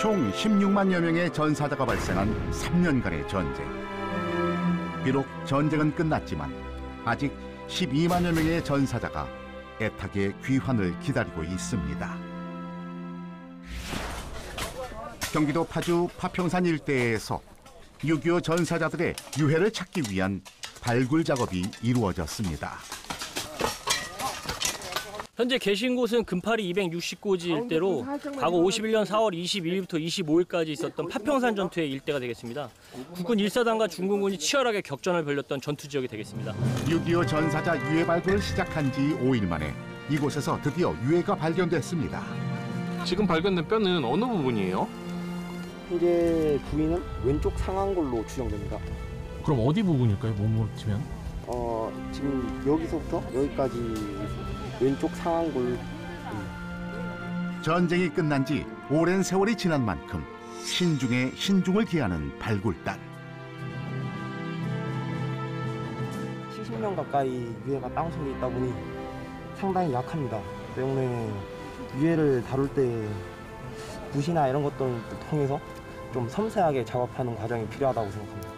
총 16만여 명의 전사자가 발생한 3년간의 전쟁. 비록 전쟁은 끝났지만 아직 12만여 명의 전사자가 애타게 귀환을 기다리고 있습니다. 경기도 파주 파평산 일대에서 6.25 전사자들의 유해를 찾기 위한 발굴 작업이 이루어졌습니다. 현재 계신 곳은 금파리 260고지 일대로 과거 51년 4월 22일부터 25일까지 있었던 파평산 전투의 일대가 되겠습니다. 국군 1사단과 중공군이 치열하게 격전을 벌였던 전투 지역이 되겠습니다. 6.25 전사자 유해 발굴을 시작한 지 5일 만에 이곳에서 드디어 유해가 발견됐습니다. 지금 발견된 뼈는 어느 부분이에요? 현재 부위는 왼쪽 상안골로 추정됩니다. 그럼 어디 부분일까요? 몸으로 치면? 지금 여기서부터 여기까지 왼쪽 상안골. 전쟁이 끝난 지 오랜 세월이 지난 만큼 신중에 신중을 기하는 발굴단. 70년 가까이 유해가 땅속에 있다 보니 상당히 약합니다. 때문에 유해를 다룰 때 붓이나 이런 것들을 통해서 좀 섬세하게 작업하는 과정이 필요하다고 생각합니다.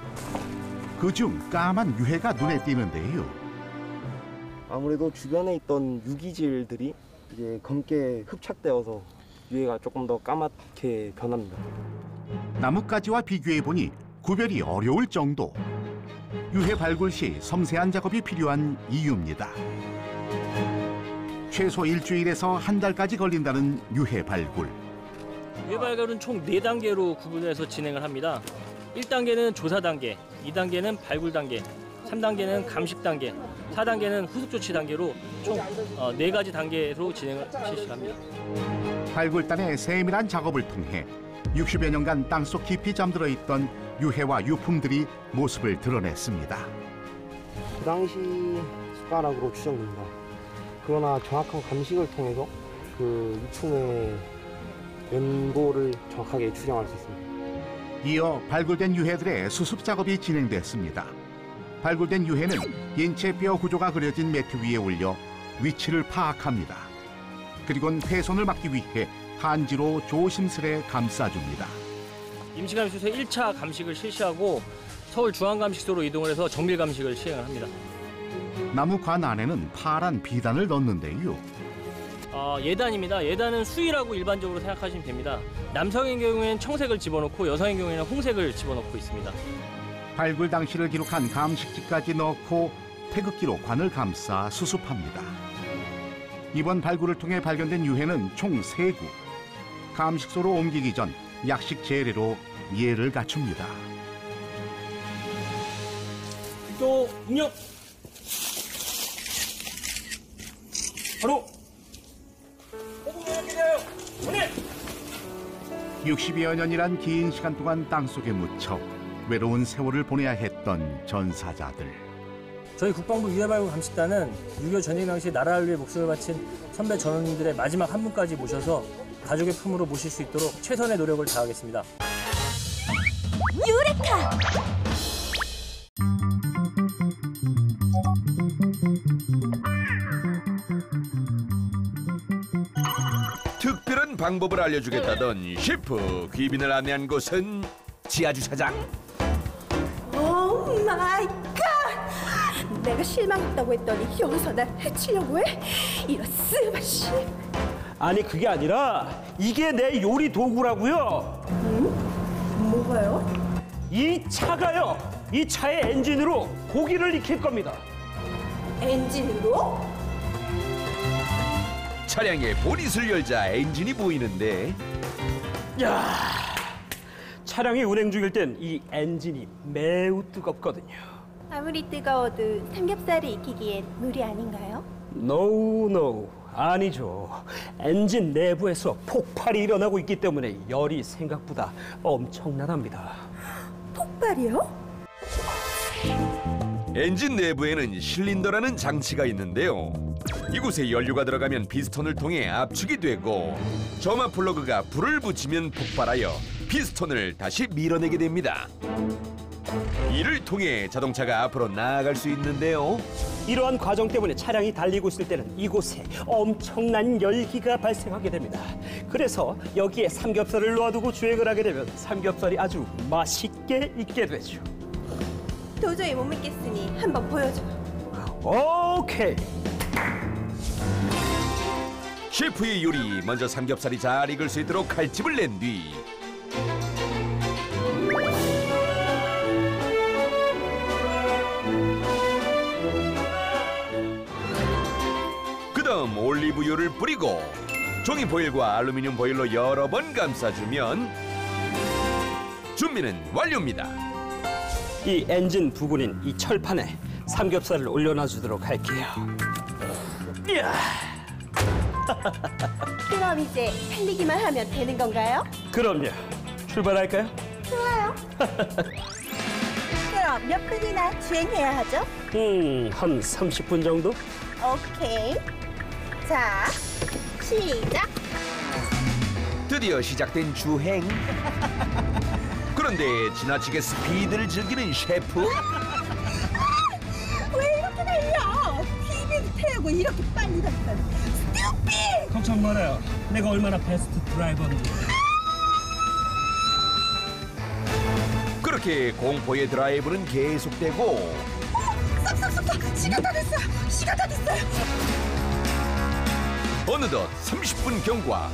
그중 까만 유해가 눈에 띄는데요. 아무래도 주변에 있던 유기질들이 이제 검게 흡착되어서 유해가 조금 더 까맣게 변합니다. 나뭇가지와 비교해보니 구별이 어려울 정도. 유해 발굴 시 섬세한 작업이 필요한 이유입니다. 최소 일주일에서 한 달까지 걸린다는 유해 발굴. 유해 발굴은 총 4단계로 구분해서 진행을 합니다. 1단계는 조사 단계, 2단계는 발굴 단계, 3단계는 감식 단계, 4단계는 후속 조치 단계로 총 4가지 단계로 진행을 실시합니다. 발굴단의 세밀한 작업을 통해 60여 년간 땅속 깊이 잠들어 있던 유해와 유품들이 모습을 드러냈습니다. 그 당시 숟가락으로 추정됩니다. 그러나 정확한 감식을 통해서 그 유품의 연고를 정확하게 추정할 수 있습니다. 이어 발굴된 유해들의 수습 작업이 진행됐습니다. 발굴된 유해는 인체 뼈 구조가 그려진 매트 위에 올려 위치를 파악합니다. 그리고는 훼손을 막기 위해 한지로 조심스레 감싸줍니다. 임시감식소에서 1차 감식을 실시하고 서울중앙감식소로 이동을 해서 정밀감식을 시행을 합니다. 나무관 안에는 파란 비단을 넣는데요. 예단입니다. 예단은 수의라고 일반적으로 생각하시면 됩니다. 남성의 경우에는 청색을 집어넣고 여성의 경우에는 홍색을 집어넣고 있습니다. 발굴 당시를 기록한 감식지까지 넣고 태극기로 관을 감싸 수습합니다. 이번 발굴을 통해 발견된 유해는 총 3구. 감식소로 옮기기 전 약식 재래로 예를 갖춥니다. 또 응력! 바로! 60여 년이란 긴 시간 동안 땅속에 묻혀 외로운 세월을 보내야 했던 전사자들. 저희 국방부 유해발굴 감식단은 6.25 전쟁 당시 나라를 위해 목숨을 바친 선배 전원님들의 마지막 한 분까지 모셔서 가족의 품으로 모실 수 있도록 최선의 노력을 다하겠습니다. 유레카! 특별한 방법을 알려주겠다던 셰프 귀빈을 안내한 곳은 지하주차장. 오 마이 갓! 내가 실망했다고 했더니 여기서 날 해치려고 해? 이런 쓰바씨. 아니 그게 아니라 이게 내 요리 도구라고요. 뭐가요? 이 차가요. 이 차의 엔진으로 고기를 익힐 겁니다. 엔진으로? 차량의 보닛을 열자 엔진이 보이는데 야, 차량이 운행 중일 땐 이 엔진이 매우 뜨겁거든요. 아무리 뜨거워도 삼겹살을 익히기엔 물이 아닌가요? No, 아니죠. 엔진 내부에서 폭발이 일어나고 있기 때문에 열이 생각보다 엄청나답니다. 폭발이요? 엔진 내부에는 실린더라는 장치가 있는데요. 이곳에 연료가 들어가면 피스톤을 통해 압축이 되고 점화 플러그가 불을 붙이면 폭발하여 피스톤을 다시 밀어내게 됩니다. 이를 통해 자동차가 앞으로 나아갈 수 있는데요. 이러한 과정 때문에 차량이 달리고 있을 때는 이곳에 엄청난 열기가 발생하게 됩니다. 그래서 여기에 삼겹살을 놓아두고 주행을 하게 되면 삼겹살이 아주 맛있게 익게 되죠. 도저히 못 믿겠으니 한번 보여줘. 오케이. 셰프의 요리, 먼저 삼겹살이 잘 익을 수 있도록 칼집을 낸 뒤 그다음 올리브유를 뿌리고 종이 보일과 알루미늄 보일로 여러 번 감싸주면 준비는 완료입니다. 이 엔진 부근인 이 철판에 삼겹살을 올려놔주도록 할게요. 이야. 그럼 이제 달리기만 하면 되는 건가요? 그럼요. 출발할까요? 좋아요. 그럼 몇 분이나 주행해야 하죠? 한 30분 정도? 오케이. 자, 시작. 드디어 시작된 주행. 그런데 지나치게 스피드를 즐기는 셰프. 왜 이렇게 달려? TV도 태우고 이렇게 빨리 달려. 스튜피! 걱정 말아요. 내가 얼마나 베스트 드라이버인지. 그렇게 공포의 드라이브는 계속되고 쏙쏙쏙! 시간 다 됐어요! 시간 다 됐어요! 어느덧 30분 경과.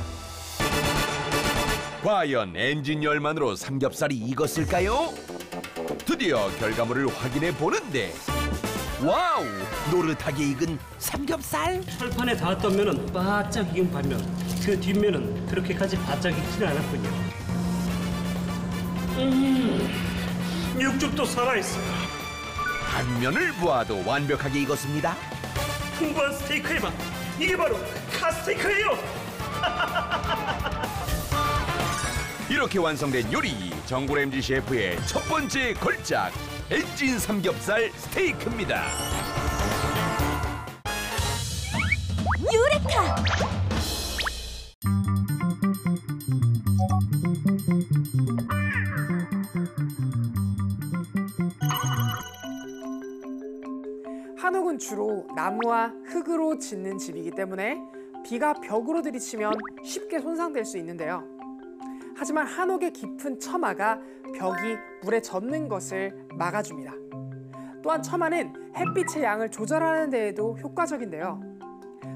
과연 엔진 열만으로 삼겹살이 익었을까요? 드디어 결과물을 확인해 보는데 와우! 노릇하게 익은 삼겹살? 철판에 닿았던 면은 바짝 익은 반면 그 뒷면은 그렇게까지 바짝 익지는 않았군요. 육즙도 살아있어. 한 면을 보아도 완벽하게 익었습니다. 풍부한 스테이크의 맛. 이게 바로 카스테이크예요. 이렇게 완성된 요리, 정골 MG 셰프의 첫 번째 걸작 엔진 삼겹살 스테이크입니다. 유레카! 한옥은 주로 나무와 흙으로 짓는 집이기 때문에 비가 벽으로 들이치면 쉽게 손상될 수 있는데요. 하지만 한옥의 깊은 처마가 벽이 물에 젖는 것을 막아줍니다. 또한 처마는 햇빛의 양을 조절하는 데에도 효과적인데요.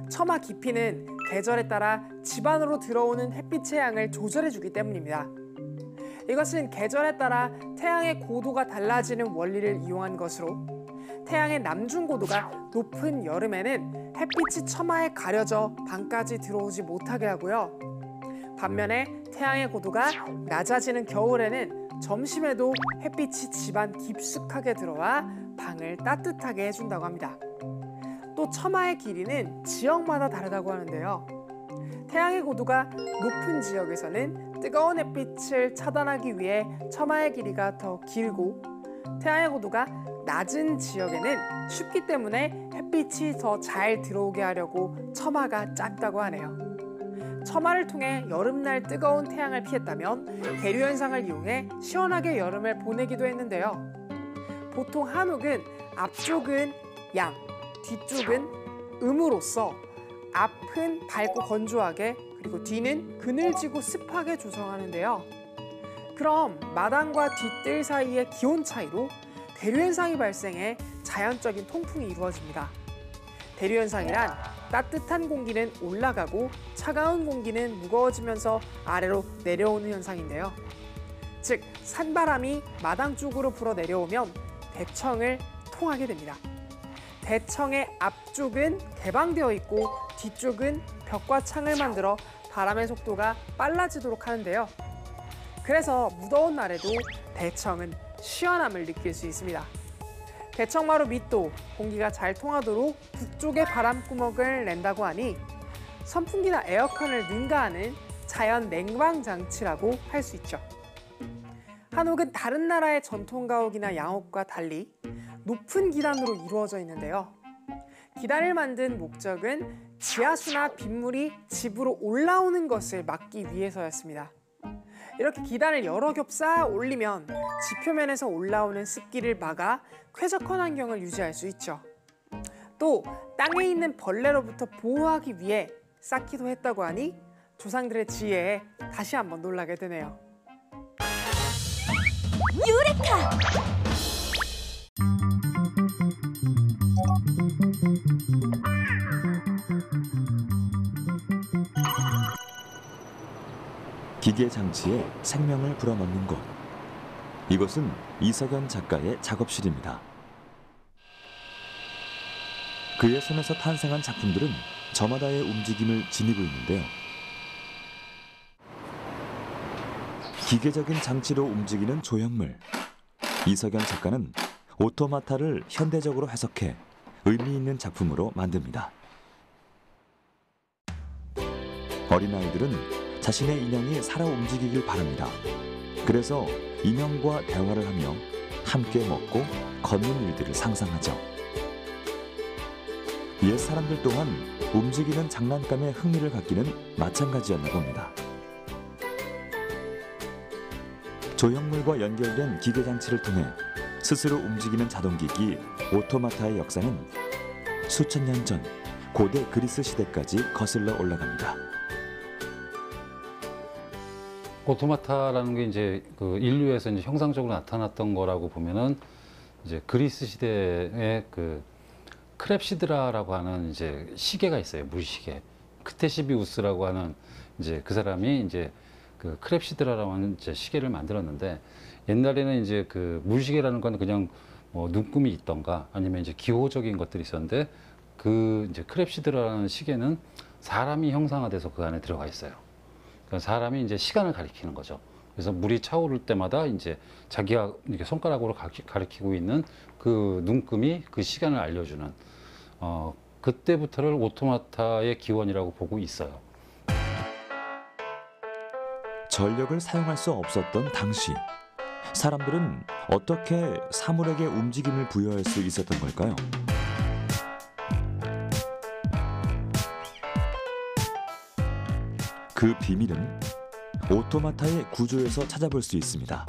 처마 깊이는 계절에 따라 집 안으로 들어오는 햇빛의 양을 조절해주기 때문입니다. 이것은 계절에 따라 태양의 고도가 달라지는 원리를 이용한 것으로 태양의 남중 고도가 높은 여름에는 햇빛이 처마에 가려져 방까지 들어오지 못하게 하고요. 반면에 태양의 고도가 낮아지는 겨울에는 점심에도 햇빛이 집안 깊숙하게 들어와 방을 따뜻하게 해준다고 합니다. 또 처마의 길이는 지역마다 다르다고 하는데요. 태양의 고도가 높은 지역에서는 뜨거운 햇빛을 차단하기 위해 처마의 길이가 더 길고 태양의 고도가 낮은 지역에는 춥기 때문에 햇빛이 더 잘 들어오게 하려고 처마가 작다고 하네요. 처마를 통해 여름날 뜨거운 태양을 피했다면 대류 현상을 이용해 시원하게 여름을 보내기도 했는데요. 보통 한옥은 앞쪽은 양, 뒤쪽은 음으로써 앞은 밝고 건조하게 그리고 뒤는 그늘지고 습하게 조성하는데요. 그럼 마당과 뒷뜰 사이의 기온 차이로 대류현상이 발생해 자연적인 통풍이 이루어집니다. 대류현상이란 따뜻한 공기는 올라가고 차가운 공기는 무거워지면서 아래로 내려오는 현상인데요. 즉, 산바람이 마당 쪽으로 불어 내려오면 대청을 통하게 됩니다. 대청의 앞쪽은 개방되어 있고 뒤쪽은 벽과 창을 만들어 바람의 속도가 빨라지도록 하는데요. 그래서 무더운 날에도 대청은 시원함을 느낄 수 있습니다. 대청마루 밑도 공기가 잘 통하도록 북쪽에 바람구멍을 낸다고 하니 선풍기나 에어컨을 능가하는 자연 냉방 장치라고 할 수 있죠. 한옥은 다른 나라의 전통 가옥이나 양옥과 달리 높은 기단으로 이루어져 있는데요. 기단을 만든 목적은 지하수나 빗물이 집으로 올라오는 것을 막기 위해서였습니다. 이렇게 기단을 여러 겹 쌓아 올리면 지표면에서 올라오는 습기를 막아 쾌적한 환경을 유지할 수 있죠. 또 땅에 있는 벌레로부터 보호하기 위해 쌓기도 했다고 하니 조상들의 지혜에 다시 한번 놀라게 되네요. 유레카! 기계 장치에 생명을 불어넣는 곳. 이곳은 이석연 작가의 작업실입니다. 그의 손에서 탄생한 작품들은 저마다의 움직임을 지니고 있는데요. 기계적인 장치로 움직이는 조형물. 이석연 작가는 오토마타를 현대적으로 해석해 의미 있는 작품으로 만듭니다. 어린아이들은 자신의 인형이 살아 움직이길 바랍니다. 그래서 인형과 대화를 하며 함께 먹고 걷는 일들을 상상하죠. 옛 사람들 또한 움직이는 장난감에 흥미를 갖기는 마찬가지였나 봅니다. 조형물과 연결된 기계장치를 통해 스스로 움직이는 자동기기 오토마타의 역사는 수천 년 전 고대 그리스 시대까지 거슬러 올라갑니다. 오토마타라는 게 이제 그 인류에서 이제 형상적으로 나타났던 거라고 보면은 이제 그리스 시대에 그 크렙시드라라고 하는 이제 시계가 있어요. 물시계. 크테시비우스라고 하는 이제 그 사람이 이제 그 크렙시드라라고 하는 이제 시계를 만들었는데, 옛날에는 이제 그 물시계라는 건 그냥 뭐 눈금이 있던가 아니면 이제 기호적인 것들이 있었는데, 그 이제 크렙시드라는 시계는 사람이 형상화돼서 그 안에 들어가 있어요. 그러니까 사람이 이제 시간을 가리키는 거죠. 그래서 물이 차오를 때마다 이제 자기가 이렇게 손가락으로 가리키고 있는 그 눈금이 그 시간을 알려주는, 그때부터를 오토마타의 기원이라고 보고 있어요. 전력을 사용할 수 없었던 당시, 사람들은 어떻게 사물에게 움직임을 부여할 수 있었던 걸까요? 그 비밀은 오토마타의 구조에서 찾아볼 수 있습니다.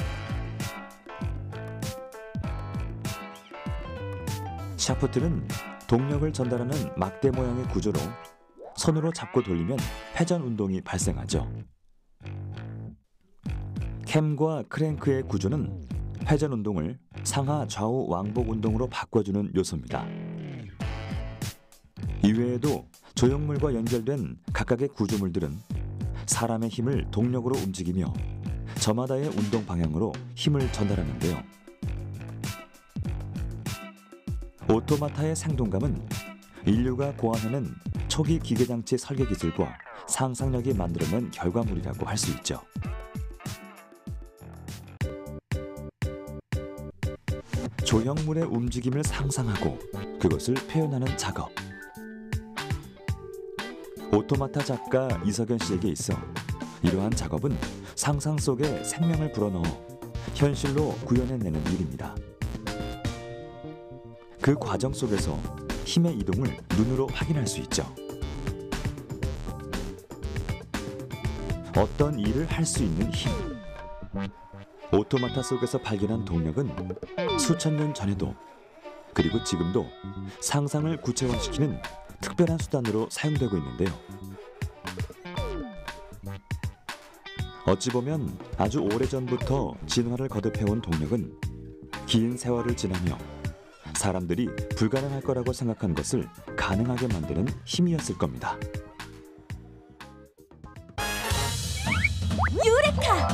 샤프트는 동력을 전달하는 막대 모양의 구조로 손으로 잡고 돌리면 회전 운동이 발생하죠. 캠과 크랭크의 구조는 회전 운동을 상하 좌우 왕복 운동으로 바꿔주는 요소입니다. 이외에도 조형물과 연결된 각각의 구조물들은 사람의 힘을 동력으로 움직이며 저마다의 운동 방향으로 힘을 전달하는데요. 오토마타의 생동감은 인류가 고안해낸 초기 기계장치 설계 기술과 상상력이 만들어낸 결과물이라고 할 수 있죠. 조형물의 움직임을 상상하고 그것을 표현하는 작업. 오토마타 작가 이석연 씨에게 있어 이러한 작업은 상상 속에 생명을 불어넣어 현실로 구현해내는 일입니다. 그 과정 속에서 힘의 이동을 눈으로 확인할 수 있죠. 어떤 일을 할 수 있는 힘. 오토마타 속에서 발견한 동력은 수천 년 전에도 그리고 지금도 상상을 구체화시키는 특별한 수단으로 사용되고 있는데요. 어찌 보면 아주 오래전부터 진화를 거듭해온 동력은 긴 세월을 지나며 사람들이 불가능할 거라고 생각한 것을 가능하게 만드는 힘이었을 겁니다. 유레카!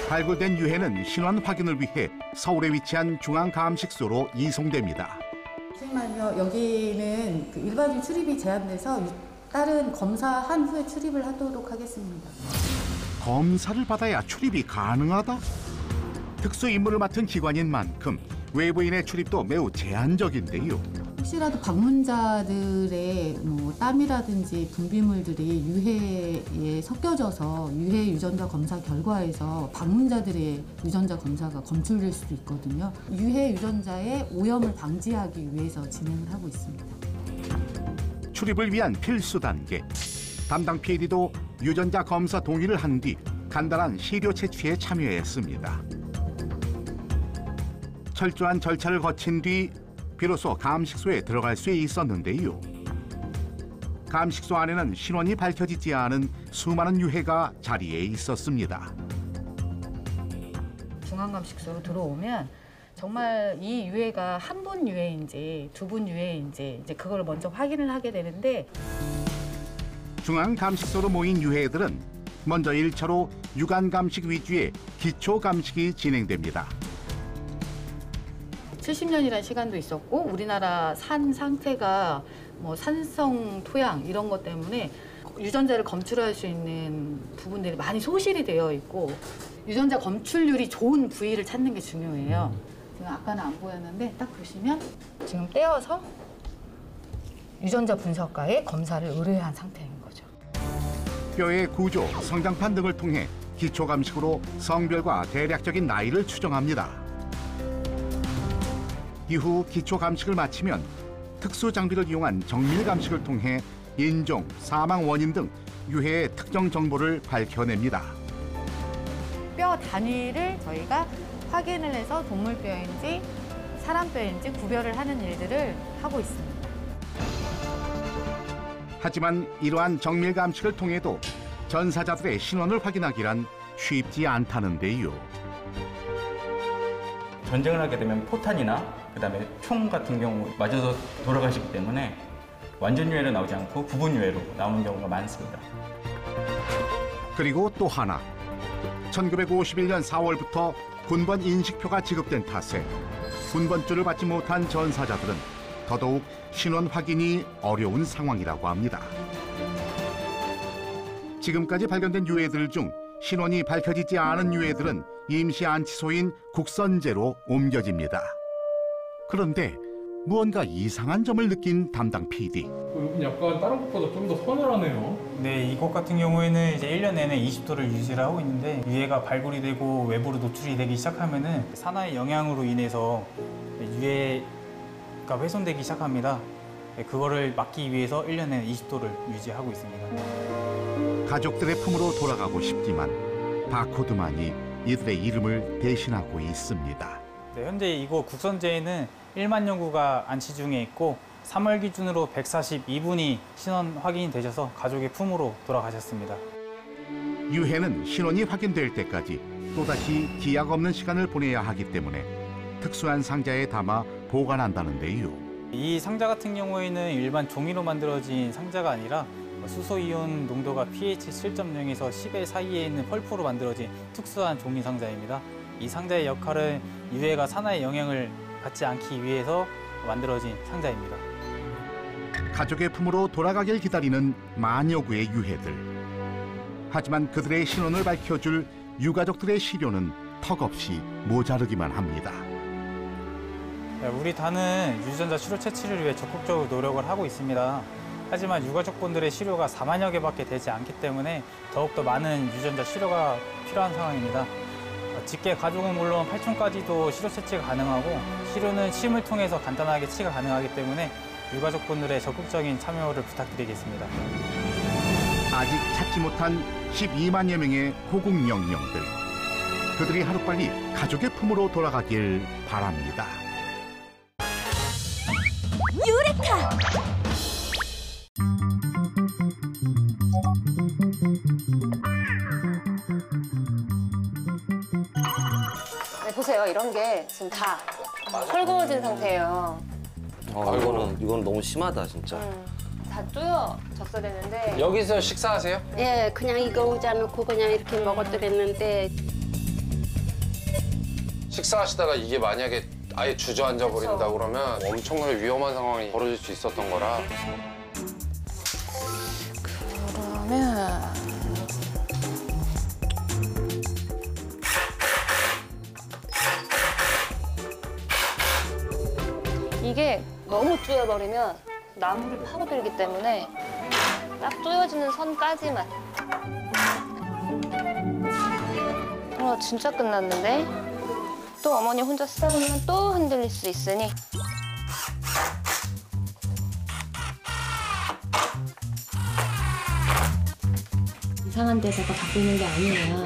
발굴된 유해는 신원 확인을 위해 서울에 위치한 중앙감식소로 이송됩니다. 정말요. 여기는 그 일반인 출입이 제한돼서 다른 검사한 후에 출입을 하도록 하겠습니다. 검사를 받아야 출입이 가능하다? 특수 임무를 맡은 기관인 만큼 외부인의 출입도 매우 제한적인데요. 혹시라도 방문자들의 뭐 땀이라든지 분비물들이 유해에 섞여져서 유해 유전자 검사 결과에서 방문자들의 유전자 검사가 검출될 수도 있거든요. 유해 유전자의 오염을 방지하기 위해서 진행을 하고 있습니다. 출입을 위한 필수 단계. 담당 PD도 유전자 검사 동의를 한 뒤 간단한 시료 채취에 참여했습니다. 철저한 절차를 거친 뒤 비로소 감식소에 들어갈 수 있었는데요. 감식소 안에는 신원이 밝혀지지 않은 수많은 유해가 자리에 있었습니다. 중앙감식소로 들어오면 정말 이 유해가 한 분 유해인지 두 분 유해인지 이제 그걸 먼저 확인을 하게 되는데 중앙감식소로 모인 유해들은 먼저 1차로 육안 감식 위주의 기초 감식이 진행됩니다. 70년이라는 시간도 있었고 우리나라 산 상태가 뭐 산성 토양 이런 것 때문에 유전자를 검출할 수 있는 부분들이 많이 소실이 되어 있고 유전자 검출률이 좋은 부위를 찾는 게 중요해요. 지금 아까는 안 보였는데 딱 보시면 지금 떼어서 유전자 분석가의 검사를 의뢰한 상태인 거죠. 뼈의 구조, 성장판 등을 통해 기초 감식으로 성별과 대략적인 나이를 추정합니다. 이후 기초 감식을 마치면 특수 장비를 이용한 정밀 감식을 통해 인종, 사망 원인 등 유해의 특정 정보를 밝혀냅니다. 뼈 단위를 저희가 확인을 해서 동물뼈인지 사람뼈인지 구별을 하는 일들을 하고 있습니다. 하지만 이러한 정밀 감식을 통해도 전사자들의 신원을 확인하기란 쉽지 않다는데요. 전쟁을 하게 되면 포탄이나 그다음에 총 같은 경우 맞아서 돌아가시기 때문에 완전 유해로 나오지 않고 부분 유해로 나오는 경우가 많습니다. 그리고 또 하나, 1951년 4월부터 군번 인식표가 지급된 탓에 군번줄을 받지 못한 전사자들은 더더욱 신원 확인이 어려운 상황이라고 합니다. 지금까지 발견된 유해들 중 신원이 밝혀지지 않은 유해들은 임시안치소인 국선제로 옮겨집니다. 그런데 무언가 이상한 점을 느낀 담당 PD. 여긴 약간 다른 곳보다 좀 더 서늘하네요. 네, 이곳 같은 경우에는 이제 1년 내내 20도를 유지를 하고 있는데 유해가 발굴이 되고 외부로 노출이 되기 시작하면은 산화의 영향으로 인해서 유해가 훼손되기 시작합니다. 그거를 막기 위해서 1년 내내 20도를 유지하고 있습니다. 가족들의 품으로 돌아가고 싶지만 바코드만이 이들의 이름을 대신하고 있습니다. 네, 현재 이곳 국선제에는 1만 명구가 안치 중에 있고 3월 기준으로 142분이 신원 확인이 되셔서 가족의 품으로 돌아가셨습니다. 유해는 신원이 확인될 때까지 또다시 기약 없는 시간을 보내야 하기 때문에 특수한 상자에 담아 보관한다는데요. 이 상자 같은 경우에는 일반 종이로 만들어진 상자가 아니라 수소이온 농도가 pH 7.0에서 10의 사이에 있는 펄프로 만들어진 특수한 종이 상자입니다. 이 상자의 역할은 유해가 산화의 영향을 받지 않기 위해서 만들어진 상자입니다. 가족의 품으로 돌아가길 기다리는 만여 구의 유해들. 하지만 그들의 신원을 밝혀줄 유가족들의 시료는 턱없이 모자르기만 합니다. 우리 단은 유전자 치료 채취를 위해 적극적으로 노력을 하고 있습니다. 하지만 유가족분들의 치료가 4만여 개밖에 되지 않기 때문에 더욱더 많은 유전자 치료가 필요한 상황입니다. 직계 가족은 물론 팔촌까지도 치료 채취가 가능하고 치료는 침을 통해서 간단하게 치가 가능하기 때문에 유가족분들의 적극적인 참여를 부탁드리겠습니다. 아직 찾지 못한 12만여 명의 호국 영령들. 그들이 하루빨리 가족의 품으로 돌아가길 바랍니다. 유레카! 네, 보세요. 이런 게 지금 다 헐거워진 상태예요. 이건 너무 심하다 진짜. 다 쪼여졌어야 되는데. 여기서 식사하세요? 예, 그냥 이거 의자 놓고 그냥 이렇게 먹었더랬는데. 식사하시다가 이게 만약에 아예 주저앉아 버린다 그러면 엄청나게 위험한 상황이 벌어질 수 있었던 거라. 그러면 이게 너무 조여버리면 나무를 파고들기 때문에 딱 조여지는 선까지만. 진짜 끝났는데? 또 어머니 혼자 쓰다 보면 또 흔들릴 수 있으니. 이상한 데다가 바꾸는 게 아니에요.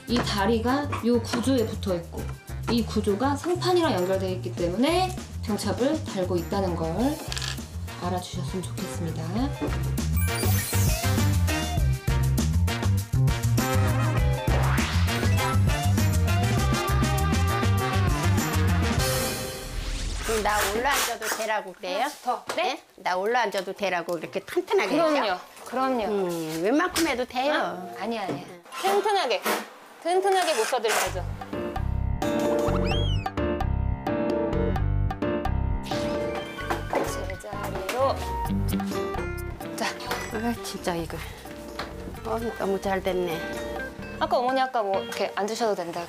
이 다리가 이 구조에 붙어 있고 이 구조가 상판이랑 연결되어 있기 때문에 병찹을 달고 있다는 걸 알아주셨으면 좋겠습니다. 나 올라앉아도 되라고 그래요? 네? 나 올라앉아도 되라고 이렇게 튼튼하게 그럼요. 그럼요. 웬만큼 해도 돼요. 아니야. 튼튼하게 못 써드려야죠. 제자리로. 자. 진짜 이거. 너무 잘 됐네. 아까 어머니 뭐 이렇게 앉으셔도 된다.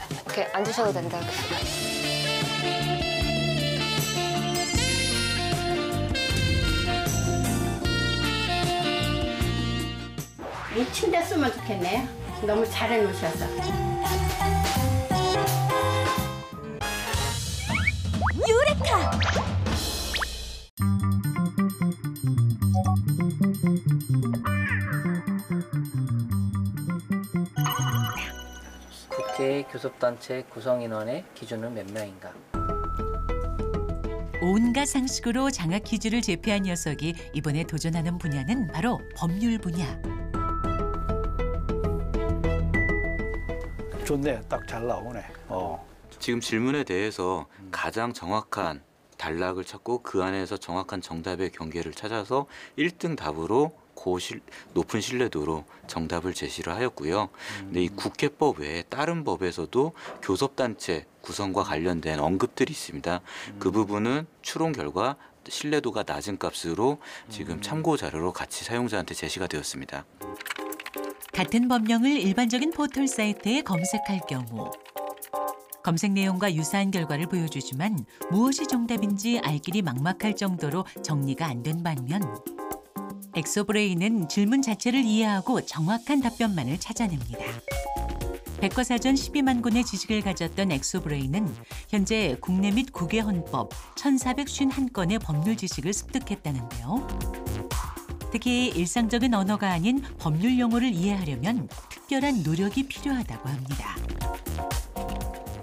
이렇게 앉으셔도 된다. 이 침대 쓰면 좋겠네요. 너무 잘 해놓으셔서. 유레카! 국회 교섭단체 구성인원의 기준은 몇 명인가? 온갖 상식으로 장학 퀴즈를 제패한 녀석이 이번에 도전하는 분야는 바로 법률 분야. 좋네, 딱 잘 나오네. 지금 질문에 대해서 가장 정확한 단락을 찾고 그 안에서 정확한 정답의 경계를 찾아서 1등 답으로 높은 신뢰도로 정답을 제시를 하였고요. 근데 이 국회법 외에 다른 법에서도 교섭단체 구성과 관련된 언급들이 있습니다. 그 부분은 추론 결과 신뢰도가 낮은 값으로 지금 참고 자료로 같이 사용자한테 제시가 되었습니다. 같은 법령을 일반적인 포털 사이트에 검색할 경우 검색 내용과 유사한 결과를 보여주지만 무엇이 정답인지 알 길이 막막할 정도로 정리가 안 된 반면 엑소브레인은 질문 자체를 이해하고 정확한 답변만을 찾아냅니다. 백과사전 12만 권의 지식을 가졌던 엑소브레인은 현재 국내 및 국외 헌법 1,451건의 법률 지식을 습득했다는데요. 특히 일상적인 언어가 아닌 법률 용어를 이해하려면 특별한 노력이 필요하다고 합니다.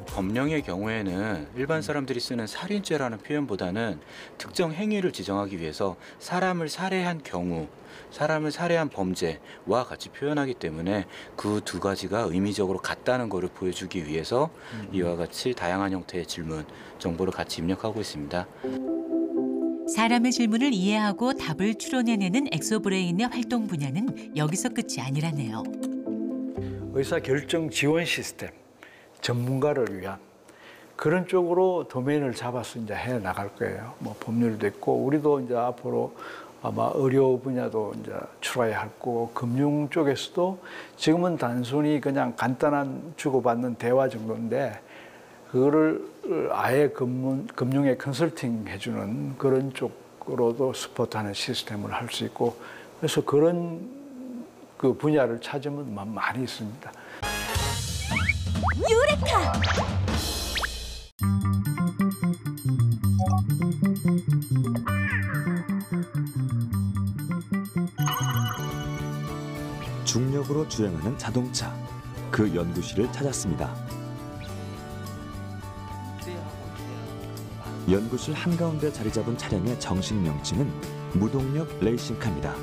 법령의 경우에는 일반 사람들이 쓰는 살인죄라는 표현보다는 특정 행위를 지정하기 위해서 사람을 살해한 경우, 사람을 살해한 범죄와 같이 표현하기 때문에 그 두 가지가 의미적으로 같다는 것을 보여주기 위해서 이와 같이 다양한 형태의 질문, 정보를 같이 입력하고 있습니다. 사람의 질문을 이해하고 답을 추론해내는 엑소브레인의 활동 분야는 여기서 끝이 아니라네요. 의사결정 지원 시스템, 전문가를 위한 그런 쪽으로 도메인을 잡아서 이제 해 나갈 거예요. 뭐 법률도 있고 우리도 이제 앞으로 아마 의료 분야도 이제 출하해야 할 거고 금융 쪽에서도 지금은 단순히 그냥 간단한 주고받는 대화 정도인데 그거를 아예 금융에 컨설팅 해주는 그런 쪽으로도 스포트하는 시스템을 할 수 있고 그래서 그런 그 분야를 찾으면 많이 있습니다. 유레카! 중력으로 주행하는 자동차, 그 연구실을 찾았습니다. 연구실 한가운데 자리 잡은 차량의 정식 명칭은 무동력 레이싱카입니다.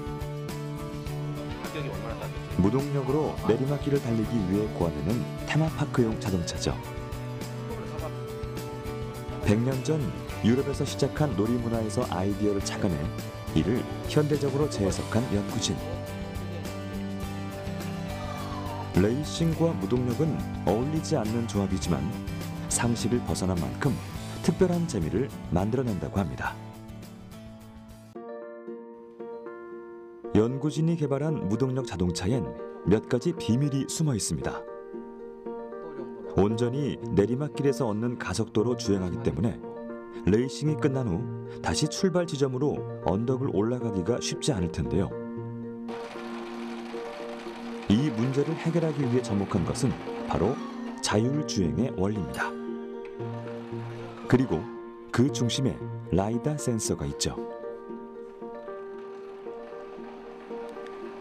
무동력으로 내리막길을 달리기 위해 고안해낸 테마파크용 자동차죠. 100년 전 유럽에서 시작한 놀이문화에서 아이디어를 착안해 이를 현대적으로 재해석한 연구진. 레이싱과 무동력은 어울리지 않는 조합이지만 상식을 벗어난 만큼 특별한 재미를 만들어낸다고 합니다. 연구진이 개발한 무동력 자동차엔 몇 가지 비밀이 숨어 있습니다. 온전히 내리막길에서 얻는 가속도로 주행하기 때문에 레이싱이 끝난 후 다시 출발 지점으로 언덕을 올라가기가 쉽지 않을 텐데요. 이 문제를 해결하기 위해 접목한 것은 바로 자율주행의 원리입니다. 그리고 그 중심에 라이다 센서가 있죠.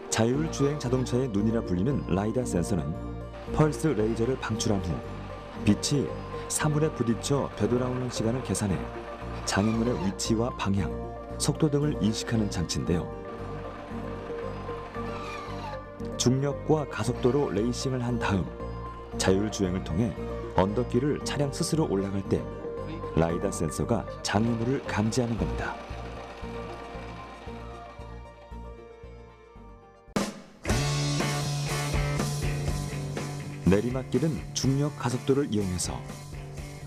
자율주행 자동차의 눈이라 불리는 라이다 센서는 펄스 레이저를 방출한 후 빛이 사물에 부딪혀 되돌아오는 시간을 계산해 장애물의 위치와 방향, 속도 등을 인식하는 장치인데요. 중력과 가속도로 레이싱을 한 다음 자율주행을 통해 언덕길을 차량 스스로 올라갈 때 라이다 센서가 장애물을 감지하는 겁니다. 내리막길은 중력 가속도를 이용해서,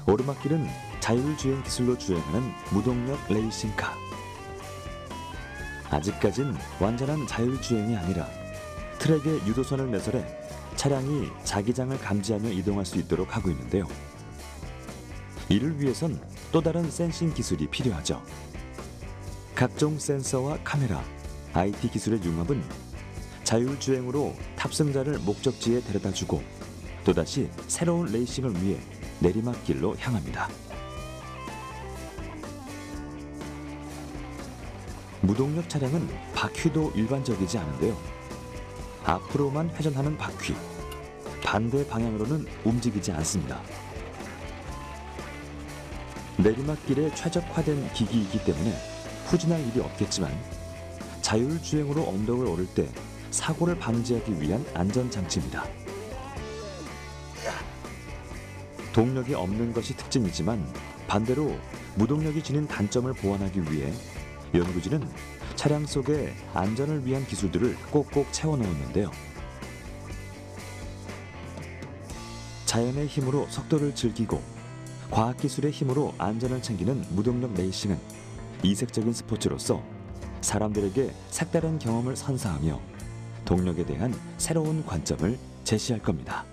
오르막길은 자율주행 기술로 주행하는 무동력 레이싱카. 아직까진 완전한 자율주행이 아니라 트랙에 유도선을 매설해 차량이 자기장을 감지하며 이동할 수 있도록 하고 있는데요. 이를 위해선 또 다른 센싱 기술이 필요하죠. 각종 센서와 카메라, IT 기술의 융합은 자율주행으로 탑승자를 목적지에 데려다주고 또다시 새로운 레이싱을 위해 내리막길로 향합니다. 무동력 차량은 바퀴도 일반적이지 않은데요. 앞으로만 회전하는 바퀴, 반대 방향으로는 움직이지 않습니다. 내리막길에 최적화된 기기이기 때문에 후진할 일이 없겠지만 자율주행으로 언덕을 오를 때 사고를 방지하기 위한 안전장치입니다. 동력이 없는 것이 특징이지만 반대로 무동력이 지닌 단점을 보완하기 위해 연구진은 차량 속에 안전을 위한 기술들을 꼭꼭 채워넣었는데요. 자연의 힘으로 속도를 즐기고 과학기술의 힘으로 안전을 챙기는 무동력 레이싱은 이색적인 스포츠로서 사람들에게 색다른 경험을 선사하며 동력에 대한 새로운 관점을 제시할 겁니다.